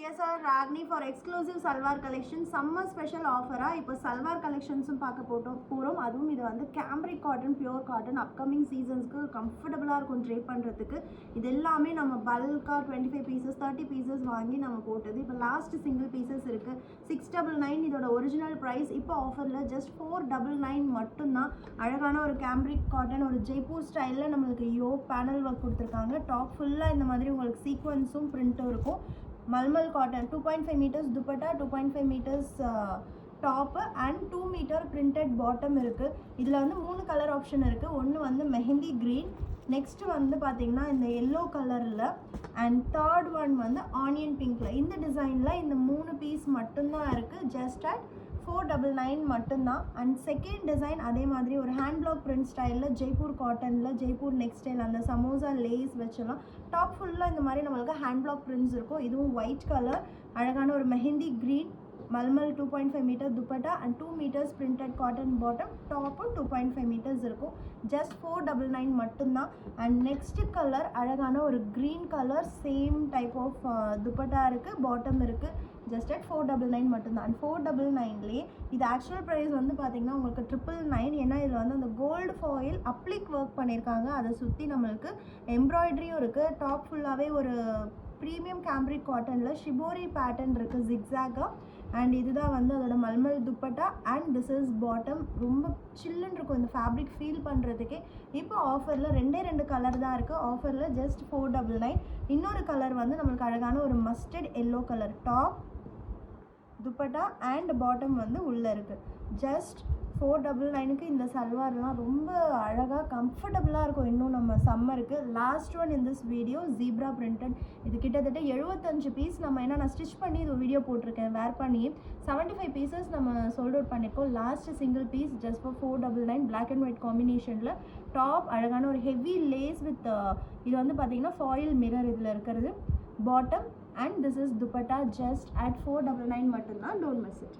TSR Ragni for exclusive salwar collection summer special offer இப்போ salwar collections பார்க்க போறோம் அதுவும் இது வந்து cambric cotton pure cotton upcoming seasonsக்கு கம்ஃபர்ட்டபிளா இருக்கும் ட்ரேப் பண்றதுக்கு இது எல்லாமே நம்ம பல்கா 25 pieces 30 pieces வாங்கி நம்ம போட்டது இப்போ லாஸ்ட் சிங்கிள் பீசஸ் இருக்கு 699 இதோட ஒரிஜினல் பிரைஸ் இப்போ ஆஃபர்ல just 499 மட்டும் தான் அழகான ஒரு cambric cotton ஒரு ஜெய்ப்பூர் ஸ்டைல்ல நமக்கு யோக் பேனல் வர்க் கொடுத்திருக்காங்க டாப் ஃபுல்லா இந்த மாதிரி உங்களுக்கு சீக்வென்ஸும் பிரிண்டும் இருக்கும் Malmal cotton 2.5 meters dupatta 2.5 meters top and 2 meter printed bottom இருக்கு இதுல வந்து மூணு கலர் ஆப்ஷன் இருக்கு ஒன்னு வந்து மெஹந்தி green நெக்ஸ்ட் வந்து பாத்தீங்கன்னா இந்த yellow கலர்ல and third one வந்து onion pinkல இந்த டிசைன்ல இந்த மூணு பீஸ் மட்டும் தான் இருக்கு just at 499 மட்டும்தான் அண்ட் செகண்ட் டிசைன் அதே மாதிரி ஒரு ஹேண்ட் பிளாக் பிரிண்ட் ஸ்டைலில் ஜெய்ப்பூர் காட்டனில் ஜெய்ப்பூர் நெக்ஸ்ட் ஸ்டைல் அந்த சமோசா லேஸ் வச்செல்லாம் டாப் ஃபுல்லாக இந்த மாதிரி நம்மளுக்கு ஹேண்ட் பிளாக் பிரிண்ட்ஸ் இருக்கும் இதுவும் ஒயிட் கலர் அழகான ஒரு மெஹந்தி க்ரீன் மல்மல் 2.5 metre dupatta and 2 meters printed cotton bottom டாப்பும் 2.5 meters இருக்கும் ஜஸ்ட் 499 மட்டும்தான் அண்ட் நெக்ஸ்ட் கலர் அழகான ஒரு green colour same type of dupatta இருக்குது பாட்டம் இருக்குது ஜஸ்ட் அட் 499 மட்டும்தான் அண்ட் 499லேயே இது ஆக்சுவல் ப்ரைஸ் வந்து பார்த்தீங்கன்னா உங்களுக்கு 999 ஏன்னா இதில் வந்து அந்த கோல்டு ஃபாயில் அப்ளிக் ஒர்க் பண்ணியிருக்காங்க அதை சுற்றி நம்மளுக்கு எம்ப்ராய்டரியும் இருக்குது டாப் ஃபுல்லாகவே ஒரு ப்ரீமியம் கேம்ப்ரிக் காட்டனில் ஷிபோரி பேட்டர்ன் இருக்குது ஜிக்ஸாகாக அண்ட் இதுதான் வந்து அதோட mulmul dupatta and this is bottom ரொம்ப சில்லுன்னு இருக்கும் இந்த ஃபேப்ரிக் ஃபீல் பண்ணுறதுக்கே இப்போ ஆஃபரில் ரெண்டு கலர் தான் இருக்குது ஆஃபரில் ஜஸ்ட் 499 இன்னொரு கலர் வந்து நம்மளுக்கு அழகான ஒரு mustard yellow colour top dupatta and bottom வந்து உள்ளே இருக்குது ஜஸ்ட் 499க்கு இந்த சல்வார்லாம் ரொம்ப அழகாக கம்ஃபர்டபுளாக இருக்கும் இன்னும் நம்ம சம்மருக்கு last one in this video zebra printed இது கிட்டத்தட்ட 75 பீஸ் நம்ம ஏன்னா நான் ஸ்டிச் பண்ணி இது வீடியோ போட்டிருக்கேன் வேர் பண்ணி 75 பீசஸ் நம்ம சோல்ட் அவுட் பண்ணியிருக்கோம் last single piece just for 499 black and white காம்பினேஷனில் டாப் அழகான ஒரு ஹெவி லேஸ் வித் இது வந்து பார்த்தீங்கன்னா ஃபாயில் மிரர் இதில் இருக்கிறது bottom and this is dupatta just at 499 மட்டும்தான் டோன்ட் மிஸ் இட்